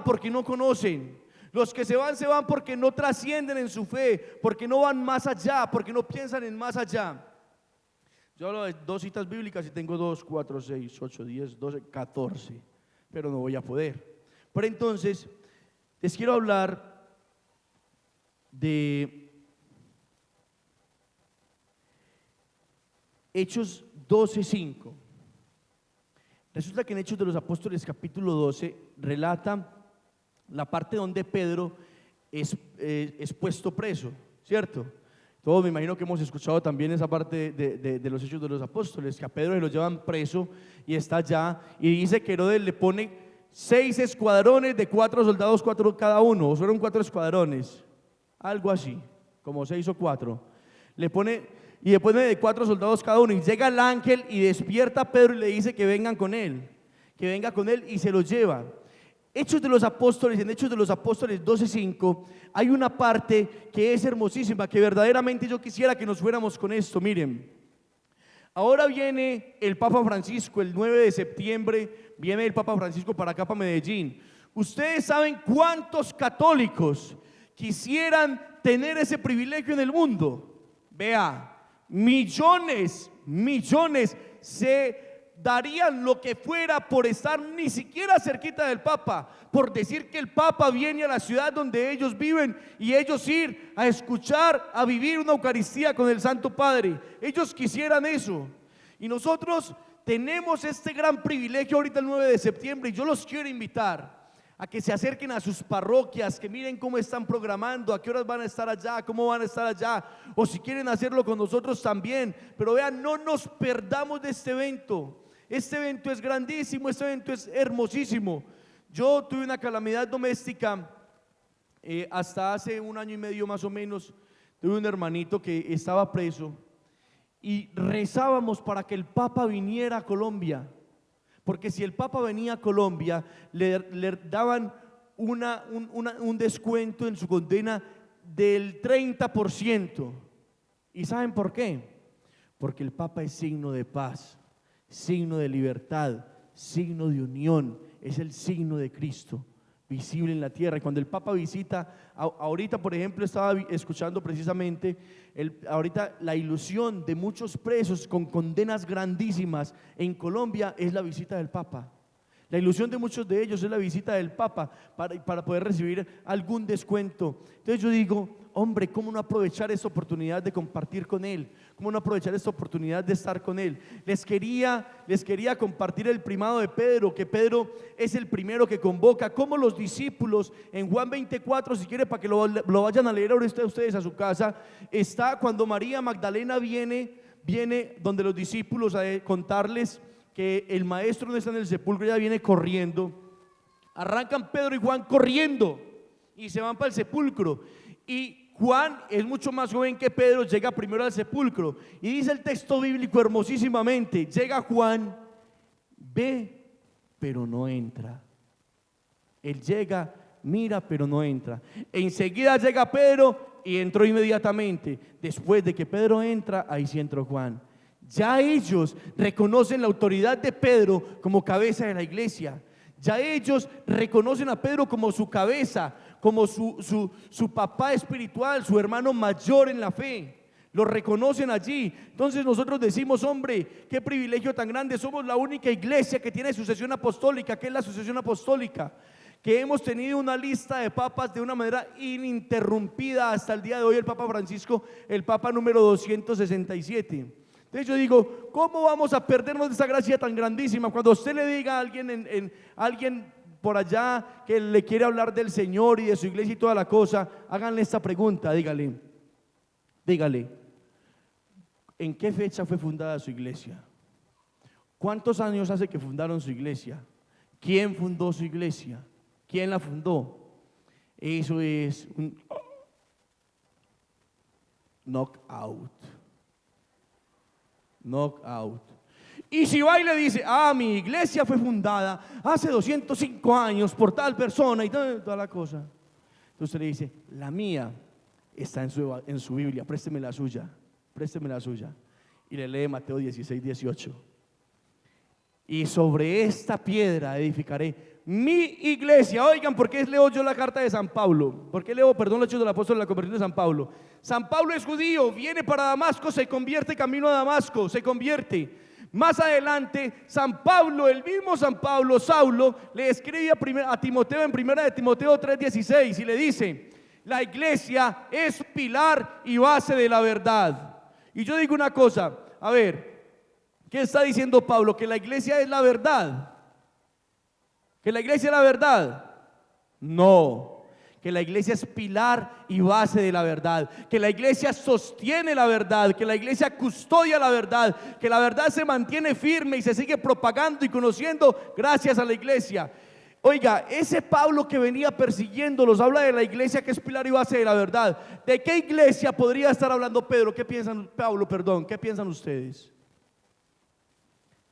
A: porque no conocen. Los que se van porque no trascienden en su fe, porque no van más allá, porque no piensan en más allá. Yo hablo de 2 citas bíblicas y tengo 2, 4, 6, 8, 10, 12, 14, pero no voy a poder. Pero entonces les quiero hablar de Hechos 12:5. Resulta que en Hechos de los Apóstoles capítulo 12 relata la parte donde Pedro es puesto preso, ¿cierto? Todos me imagino que hemos escuchado también esa parte de los Hechos de los Apóstoles, que a Pedro se lo llevan preso y está allá, y dice que Herodes le pone 6 escuadrones de 4 soldados, 4 cada uno, o fueron 4 escuadrones, algo así, como 6 o 4. Le pone, y le pone de 4 soldados cada uno, y llega el ángel y despierta a Pedro y le dice que vengan con él, que venga con él, y se los lleva. Hechos de los Apóstoles, en Hechos de los Apóstoles 12:5, hay una parte que es hermosísima, que verdaderamente yo quisiera que nos fuéramos con esto. Miren, ahora viene el Papa Francisco, el 9 de septiembre, viene el Papa Francisco para acá, para Medellín. Ustedes saben cuántos católicos quisieran tener ese privilegio en el mundo. Vea, millones se darían lo que fuera por estar ni siquiera cerquita del Papa, por decir que el Papa viene a la ciudad donde ellos viven y ellos ir a escuchar, a vivir una Eucaristía con el Santo Padre. Ellos quisieran eso. Y nosotros tenemos este gran privilegio ahorita el 9 de septiembre y yo los quiero invitar a que se acerquen a sus parroquias, que miren cómo están programando, a qué horas van a estar allá, cómo van a estar allá, o si quieren hacerlo con nosotros también. Pero vean, no nos perdamos de este evento. Este evento es grandísimo, este evento es hermosísimo. Yo tuve una calamidad doméstica hasta hace 1 año y medio más o menos. Tuve un hermanito que estaba preso y rezábamos para que el Papa viniera a Colombia, porque si el Papa venía a Colombia le daban un descuento en su condena del 30%. ¿Y saben por qué? Porque el Papa es signo de paz, signo de libertad, signo de unión, es el signo de Cristo visible en la tierra. Y cuando el Papa visita, ahorita por ejemplo estaba escuchando precisamente, ahorita la ilusión de muchos presos con condenas grandísimas en Colombia es la visita del Papa. La ilusión de muchos de ellos es la visita del Papa para poder recibir algún descuento. Entonces yo digo, hombre, ¿cómo no aprovechar esta oportunidad de compartir con Él? ¿Cómo no aprovechar esta oportunidad de estar con Él? Les quería compartir el primado de Pedro, que Pedro es el primero que convoca, como los discípulos en Juan 24, si quiere para que lo vayan a leer ahorita ustedes a su casa, está cuando María Magdalena viene donde los discípulos a contarles que el maestro no está en el sepulcro, ya viene corriendo. Arrancan Pedro y Juan corriendo y se van para el sepulcro. Y Juan es mucho más joven que Pedro, llega primero al sepulcro. Y dice el texto bíblico hermosísimamente: llega Juan, ve, pero no entra. Él llega, mira, pero no entra. Enseguida llega Pedro y entró inmediatamente. Después de que Pedro entra, ahí sí entró Juan. Ya ellos reconocen la autoridad de Pedro como cabeza de la iglesia. Ya ellos reconocen a Pedro como su cabeza, como su papá espiritual, su hermano mayor en la fe. Lo reconocen allí. Entonces nosotros decimos, hombre, qué privilegio tan grande. Somos la única iglesia que tiene sucesión apostólica. ¿Qué es la sucesión apostólica? Que hemos tenido una lista de papas de una manera ininterrumpida hasta el día de hoy. El Papa Francisco, el Papa número 267. Entonces yo digo, ¿cómo vamos a perdernos de esa gracia tan grandísima? Cuando usted le diga a alguien por allá que le quiere hablar del Señor y de su iglesia y toda la cosa, háganle esta pregunta, dígale, ¿en qué fecha fue fundada su iglesia? ¿Cuántos años hace que fundaron su iglesia? ¿Quién fundó su iglesia? ¿Quién la fundó? Eso es un knockout. Y si va y le dice, mi iglesia fue fundada hace 205 años por tal persona y toda la cosa, entonces le dice, la mía está en su Biblia, présteme la suya, y le lee Mateo 16:18. Y sobre esta piedra edificaré mi iglesia. Oigan, ¿por qué leo yo la carta de San Pablo? ¿Por qué leo, los Hechos del Apóstol de la conversión de San Pablo? San Pablo es judío, viene para Damasco, se convierte camino a Damasco, se convierte. Más adelante, San Pablo, el mismo San Pablo, Saulo, le escribe a Timoteo en 1 de Timoteo 3:16 y le dice, la iglesia es pilar y base de la verdad. Y yo digo una cosa, a ver, ¿qué está diciendo Pablo? Que la iglesia es la verdad. ¿Que la iglesia es la verdad? No. Que la iglesia es pilar y base de la verdad. Que la iglesia sostiene la verdad. Que la iglesia custodia la verdad. Que la verdad se mantiene firme y se sigue propagando y conociendo gracias a la iglesia. Oiga, ese Pablo que venía persiguiéndolos habla de la iglesia que es pilar y base de la verdad. ¿De qué iglesia podría estar hablando Pedro? ¿Qué piensan, Pablo, perdón? ¿Qué piensan ustedes?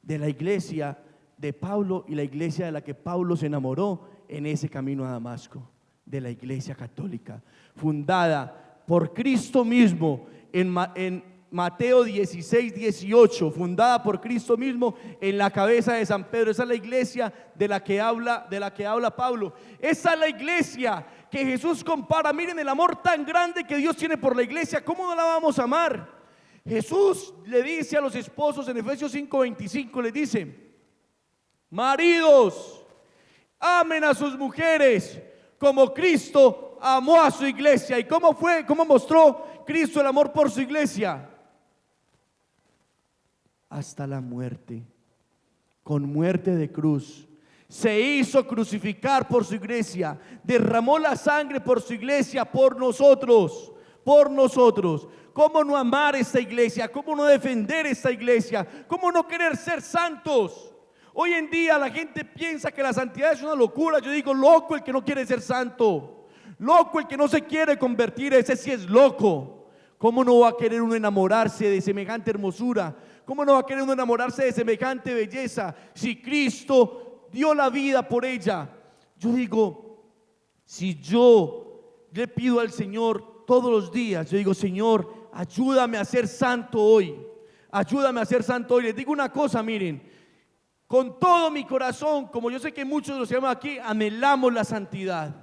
A: De la iglesia de Pablo y la iglesia de la que Pablo se enamoró en ese camino a Damasco, de la iglesia católica, fundada por Cristo mismo en Mateo 16, 18, fundada por Cristo mismo en la cabeza de San Pedro. Esa es la iglesia de la que habla Pablo. Esa es la iglesia que Jesús compara. Miren el amor tan grande que Dios tiene por la iglesia. ¿Cómo no la vamos a amar? Jesús le dice a los esposos en Efesios 5:25, les dice: maridos, amen a sus mujeres como Cristo amó a su iglesia. ¿Y cómo fue? ¿Cómo mostró Cristo el amor por su iglesia? Hasta la muerte, con muerte de cruz. Se hizo crucificar por su iglesia, derramó la sangre por su iglesia, por nosotros, por nosotros. ¿Cómo no amar esta iglesia? ¿Cómo no defender esta iglesia? ¿Cómo no querer ser santos? Hoy en día la gente piensa que la santidad es una locura. Yo digo, loco el que no quiere ser santo, loco el que no se quiere convertir, ese sí es loco. ¿Cómo no va a querer uno enamorarse de semejante hermosura? ¿Cómo no va a querer uno enamorarse de semejante belleza si Cristo dio la vida por ella? Yo digo, si yo le pido al Señor todos los días, yo digo, Señor, ayúdame a ser santo hoy, ayúdame a ser santo hoy. Les digo una cosa, miren, con todo mi corazón, como yo sé que muchos de los que estamos aquí, anhelamos la santidad,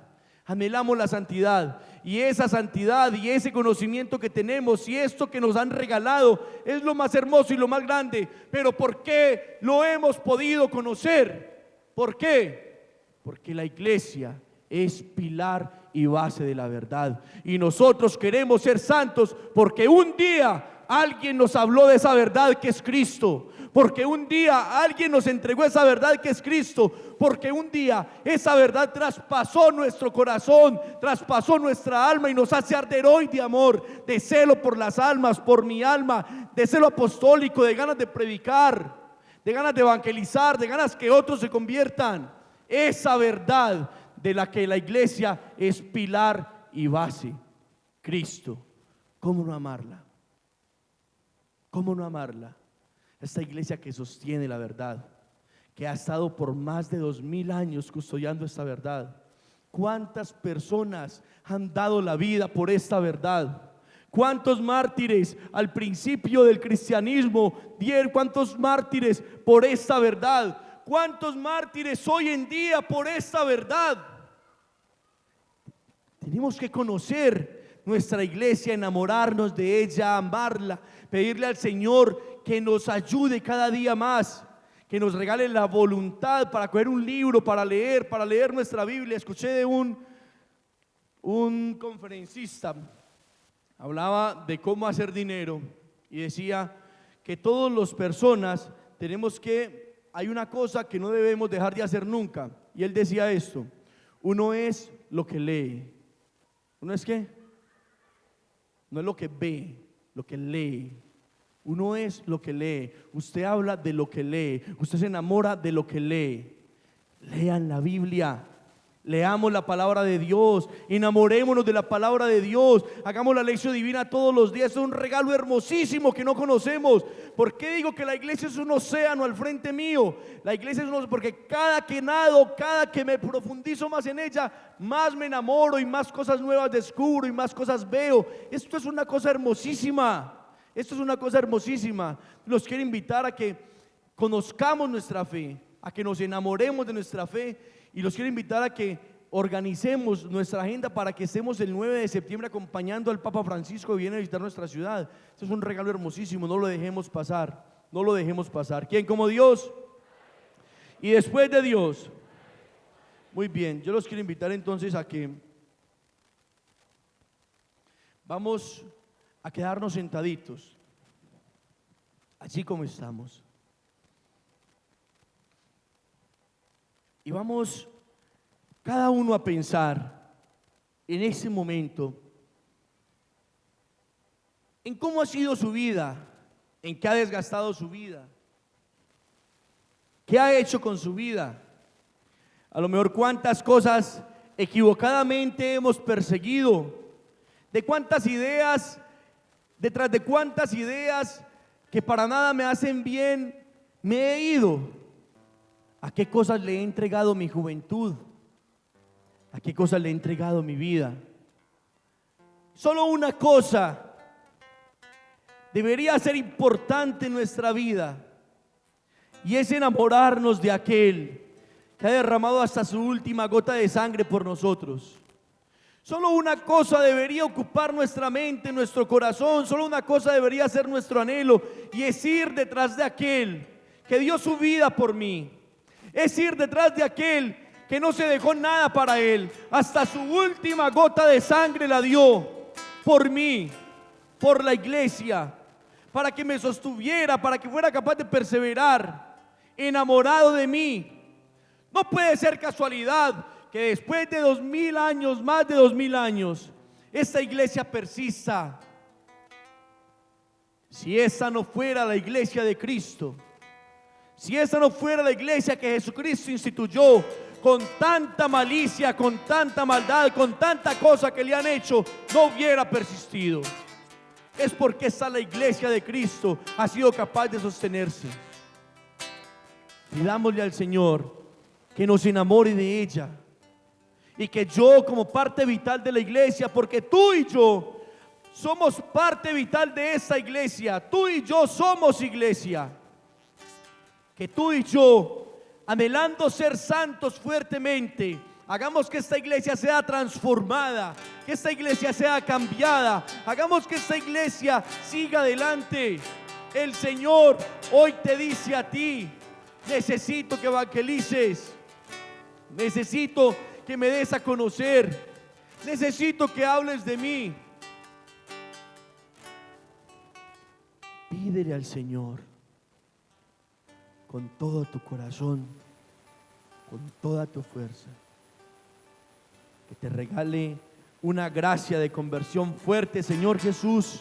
A: anhelamos la santidad. Y esa santidad y ese conocimiento que tenemos y esto que nos han regalado es lo más hermoso y lo más grande. Pero ¿por qué lo hemos podido conocer? ¿Por qué? Porque la iglesia es pilar y base de la verdad. Y nosotros queremos ser santos porque un día alguien nos habló de esa verdad que es Cristo. Porque un día alguien nos entregó esa verdad que es Cristo. Porque un día esa verdad traspasó nuestro corazón, traspasó nuestra alma y nos hace arder hoy de amor, de celo por las almas, por mi alma, de celo apostólico, de ganas de predicar, de ganas de evangelizar, de ganas que otros se conviertan. Esa verdad de la que la iglesia es pilar y base, Cristo. ¿Cómo no amarla? ¿Cómo no amarla? Esta iglesia que sostiene la verdad, que ha estado por más de 2000 años custodiando esta verdad. ¿Cuántas personas han dado la vida por esta verdad? ¿Cuántos mártires al principio del cristianismo dieron? ¿Cuántos mártires por esta verdad? ¿Cuántos mártires hoy en día por esta verdad? Tenemos que conocer nuestra iglesia, enamorarnos de ella, amarla, pedirle al Señor que nos ayude cada día más, que nos regale la voluntad para coger un libro, para leer nuestra Biblia. Escuché de un conferencista, hablaba de cómo hacer dinero y decía que todas las personas hay una cosa que no debemos dejar de hacer nunca, y él decía esto: uno es lo que lee. ¿Uno es qué? No es lo que ve, lo que lee. Uno es lo que lee. Usted habla de lo que lee. Usted se enamora de lo que lee. Lean la Biblia. Leamos la palabra de Dios. Enamorémonos de la palabra de Dios. Hagamos la lección divina todos los días. Es un regalo hermosísimo que no conocemos. ¿Por qué digo que la iglesia es un océano al frente mío? La iglesia es un océano porque cada que nado, cada que me profundizo más en ella, más me enamoro y más cosas nuevas descubro y más cosas veo. Esto es una cosa hermosísima. Esto es una cosa hermosísima. Los quiero invitar a que conozcamos nuestra fe, a que nos enamoremos de nuestra fe, y los quiero invitar a que organicemos nuestra agenda para que estemos el 9 de septiembre acompañando al Papa Francisco que viene a visitar nuestra ciudad. Esto es un regalo hermosísimo, no lo dejemos pasar, no lo dejemos pasar. ¿Quién como Dios? Y después de Dios. Muy bien, yo los quiero invitar entonces a que vamos a quedarnos sentaditos, así como estamos, y vamos cada uno a pensar en ese momento en cómo ha sido su vida, en qué ha desgastado su vida, qué ha hecho con su vida. A lo mejor cuántas cosas equivocadamente hemos perseguido, de cuántas ideas, detrás de cuántas ideas que para nada me hacen bien, me he ido. ¿A qué cosas le he entregado mi juventud? ¿A qué cosas le he entregado mi vida? Solo una cosa debería ser importante en nuestra vida, y es enamorarnos de aquel que ha derramado hasta su última gota de sangre por nosotros. Solo una cosa debería ocupar nuestra mente, nuestro corazón. Solo una cosa debería ser nuestro anhelo, y es ir detrás de aquel que dio su vida por mí. Es ir detrás de aquel que no se dejó nada para él, hasta su última gota de sangre la dio por mí, por la iglesia, para que me sostuviera, para que fuera capaz de perseverar, enamorado de mí. No puede ser casualidad que después de 2000 años, más de 2000 años, esta iglesia persista. Si esa no fuera la iglesia de Cristo, si esa no fuera la iglesia que Jesucristo instituyó, con tanta malicia, con tanta maldad, con tanta cosa que le han hecho, no hubiera persistido. Es porque esta la iglesia de Cristo ha sido capaz de sostenerse. Pidámosle al Señor que nos enamore de ella, y que yo, como parte vital de la iglesia, porque tú y yo somos parte vital de esta iglesia, tú y yo somos iglesia, que tú y yo, anhelando ser santos fuertemente, hagamos que esta iglesia sea transformada, que esta iglesia sea cambiada, hagamos que esta iglesia siga adelante. El Señor hoy te dice a ti: necesito que evangelices, necesito que me des a conocer, necesito que hables de mí. Pídele al Señor con todo tu corazón, con toda tu fuerza, que te regale una gracia de conversión fuerte, Señor Jesús.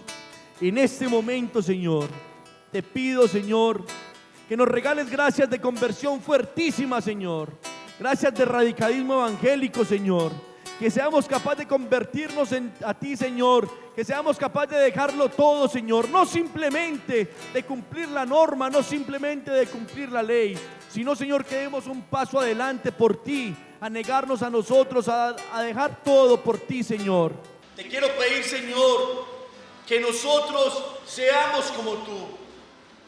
A: En este momento, Señor, te pido, Señor, que nos regales gracias de conversión fuertísima, Señor. Gracias de radicalismo evangélico, Señor. Que seamos capaces de convertirnos a ti, Señor. Que seamos capaces de dejarlo todo, Señor. No simplemente de cumplir la norma, no simplemente de cumplir la ley, sino, Señor, que demos un paso adelante por ti, a negarnos a nosotros, a dejar todo por ti, Señor. Te quiero pedir, Señor, que nosotros seamos como tú,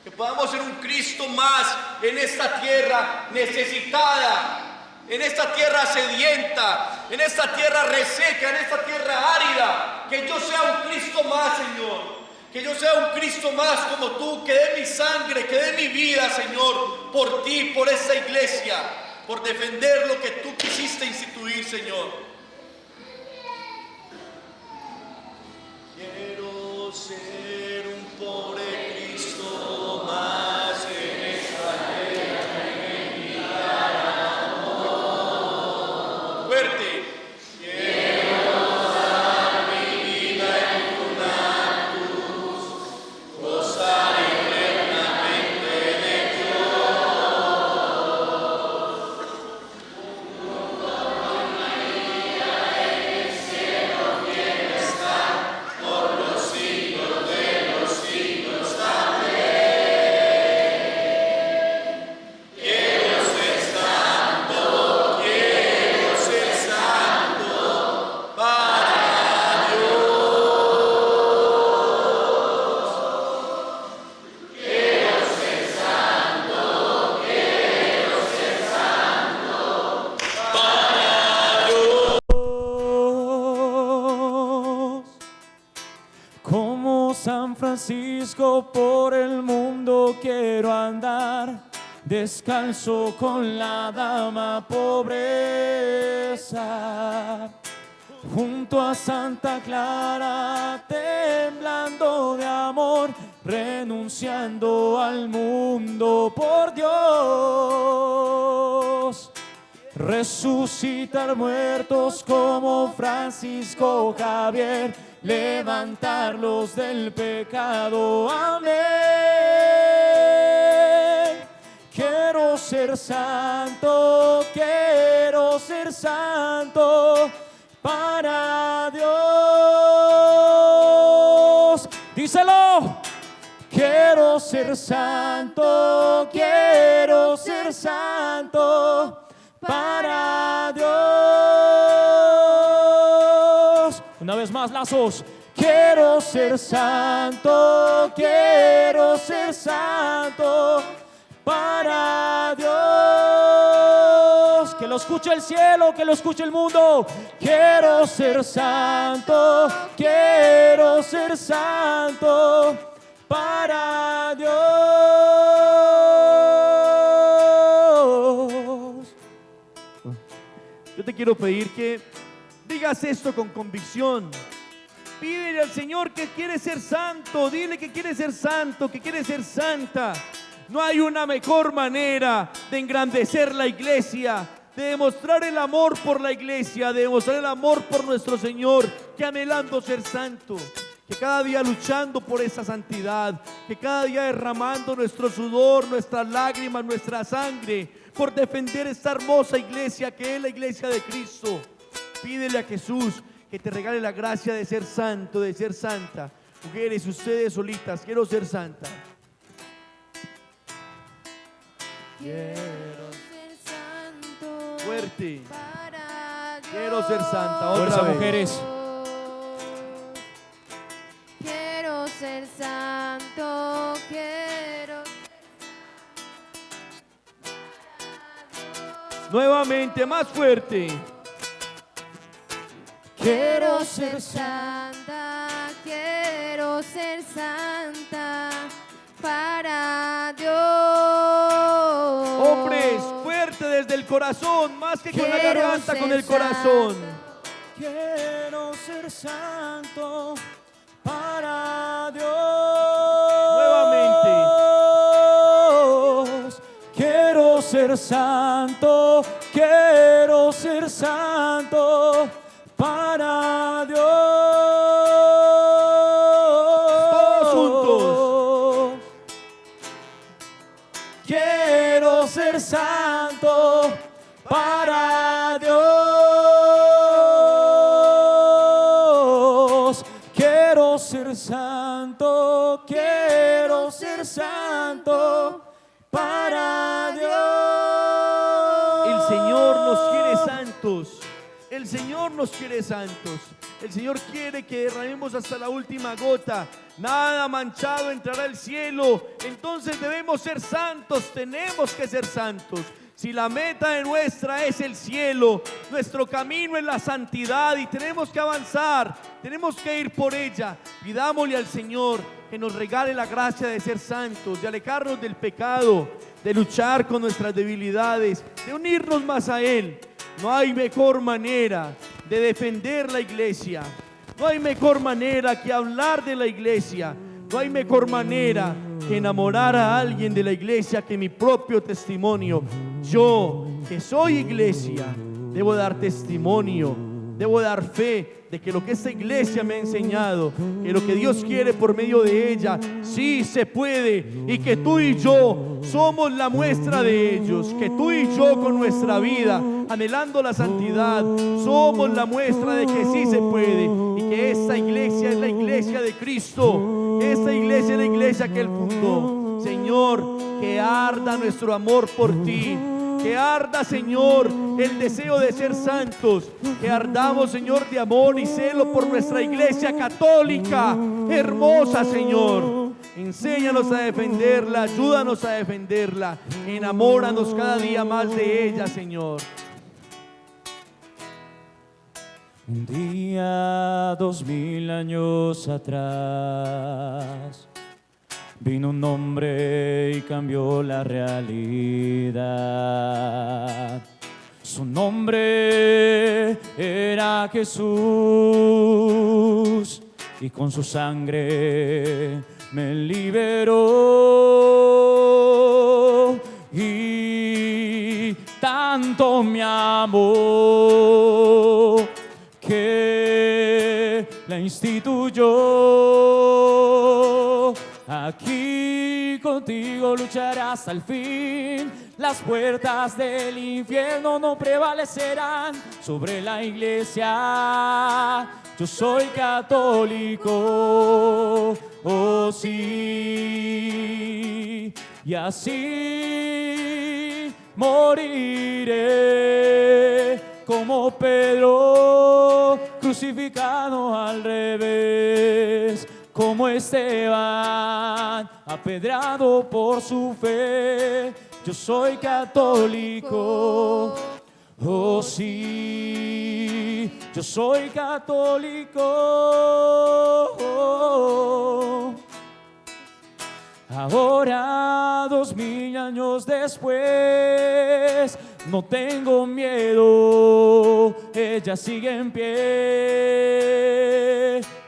A: que podamos ser un Cristo más en esta tierra necesitada, en esta tierra sedienta, en esta tierra reseca, en esta tierra árida. Que yo sea un Cristo más, Señor, que yo sea un Cristo más como tú, que dé mi sangre, que dé mi vida, Señor, por ti, por esta iglesia, por defender lo que tú quisiste instituir, Señor. Quiero ser un pobre Cristo más en esta tierra, en mi amor. Fuerte.
B: San Francisco por el mundo quiero andar, descalzo con la dama pobreza, junto a Santa Clara, temblando de amor, renunciando al mundo por Dios. Resucitar muertos como Francisco Javier, levantarlos del pecado, amén. Quiero ser santo, quiero ser santo para Dios. Díselo. Quiero ser santo para Dios. Una vez más, lazos. Quiero ser santo para Dios. Que lo escuche el cielo, que lo escuche el mundo. Quiero ser santo para Dios.
A: Yo te quiero pedir que digas esto con convicción. Pídele al Señor que quiere ser santo. Dile que quiere ser santo, que quiere ser santa. No hay una mejor manera de engrandecer la iglesia, de demostrar el amor por la iglesia, de demostrar el amor por nuestro Señor, que anhelando ser santo, que cada día luchando por esa santidad, que cada día derramando nuestro sudor, nuestras lágrimas, nuestra sangre, por defender esta hermosa iglesia que es la iglesia de Cristo. Pídele a Jesús que te regale la gracia de ser santo, de ser santa. Mujeres, ustedes solitas, quiero ser santa.
C: Quiero ser santo
A: Fuerte.
C: para Dios.
A: Quiero ser santa.
B: Fuerza,
A: Otra vez.
B: mujeres.
C: Quiero ser santo,
A: Nuevamente, más fuerte.
C: quiero ser santa para Dios.
A: Hombres, fuerte desde el corazón, más que con la
C: Quiero
A: garganta, con
C: ser
A: el corazón.
C: santo.
B: Quiero ser santo para Dios.
A: Nuevamente.
B: Quiero ser santo para Dios.
A: Todos juntos.
B: Quiero ser santo para Dios. Quiero ser santo para Dios.
A: El Señor nos quiere santos. El Señor nos quiere santos. El Señor quiere que derramemos hasta la última gota. Nada manchado entrará al cielo. Entonces debemos ser santos. Tenemos que ser santos. Si la meta de nuestra es el cielo, nuestro camino es la santidad y tenemos que avanzar, tenemos que ir por ella. Pidámosle al Señor que nos regale la gracia de ser santos, de alejarnos del pecado, de luchar con nuestras debilidades, de unirnos más a Él. No hay mejor manera de defender la iglesia. No hay mejor manera que hablar de la iglesia. No hay mejor manera que enamorar a alguien de la iglesia que mi propio testimonio. Yo, que soy iglesia, debo dar testimonio, debo dar fe de que lo que esta iglesia me ha enseñado, que lo que Dios quiere por medio de ella, sí se puede, y que tú y yo somos la muestra de ellos, que tú y yo con nuestra vida, anhelando la santidad, somos la muestra de que sí se puede, y que esta iglesia es la iglesia de Cristo, esta iglesia es la iglesia que Él fundó. Señor, que arda nuestro amor por ti. Que arda, Señor, el deseo de ser santos. Que ardamos, Señor, de amor y celo por nuestra iglesia católica, hermosa, Señor. Enséñanos a defenderla, ayúdanos a defenderla. Enamóranos cada día más de ella, Señor.
B: Un día, 2000 años atrás, vino un hombre y cambió la realidad. Su nombre era Jesús y con su sangre me liberó. Y tanto me amó que la instituyó Aquí contigo lucharé hasta el fin. Las puertas del infierno no prevalecerán sobre la iglesia. Yo soy católico, oh sí. Y así moriré como Pedro, crucificado al revés. Como Esteban, apedrado por su fe. Yo soy católico, oh sí, yo soy católico. Ahora, 2000 años después, no tengo miedo, ella sigue en pie.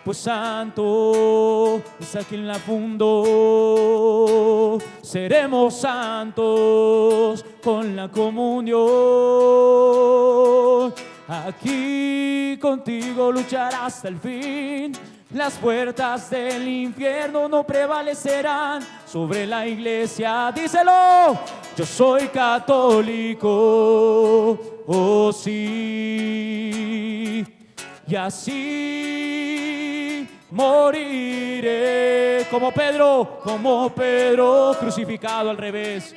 B: Pues santo es a quien la fundó. Seremos santos con la comunión. Aquí contigo lucharé hasta el fin. Las puertas del infierno no prevalecerán sobre la iglesia. Díselo, yo soy católico, oh sí. Y así moriré como Pedro, crucificado al revés.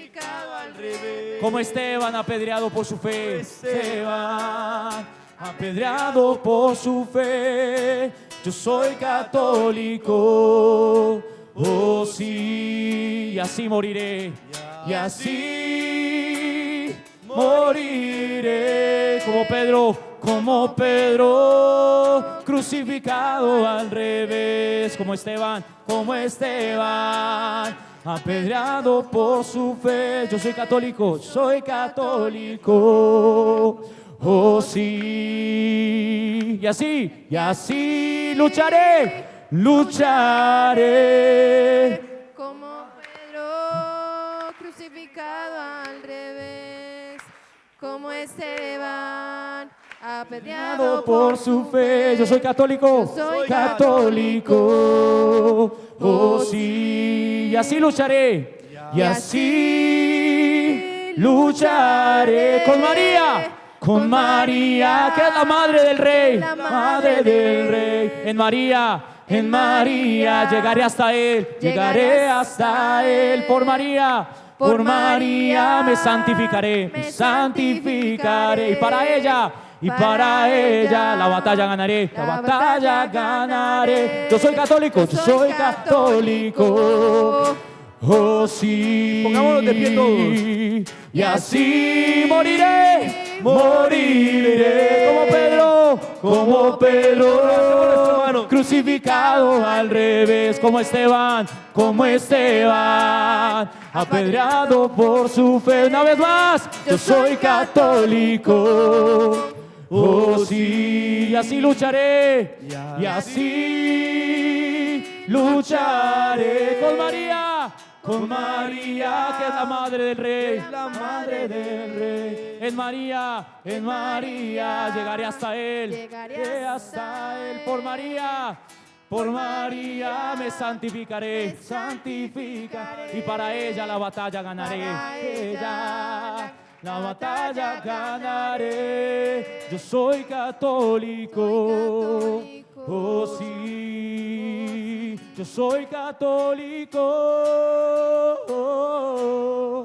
B: Como Esteban, apedreado por su fe. Esteban, apedreado por su fe. Yo soy católico, oh sí. Y así moriré, y así moriré como Pedro, crucificado al revés. Como Esteban, apedreado por su fe. Yo soy católico, oh sí. Y así lucharé.
C: Como Pedro, crucificado al revés. Como Esteban, apedreado
B: por su fe. Yo soy católico, oh sí. Y así lucharé, y así lucharé con María, que es la madre del rey, En María llegaré hasta él, por María me santificaré, y para ella la batalla ganaré, Yo soy católico, oh sí.
A: Pongámonos de pie todos.
B: Y así moriré como Pedro, crucificado al revés. Como Esteban, apedreado por su fe. Una vez más, yo soy católico, oh sí. Y así lucharé, con María, que es la madre del rey, En María llegaré hasta él, por María me santificaré, y para ella la batalla ganaré, la batalla ganaré. Yo soy católico, oh sí, yo soy católico.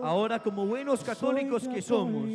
A: Ahora, como buenos católicos que somos,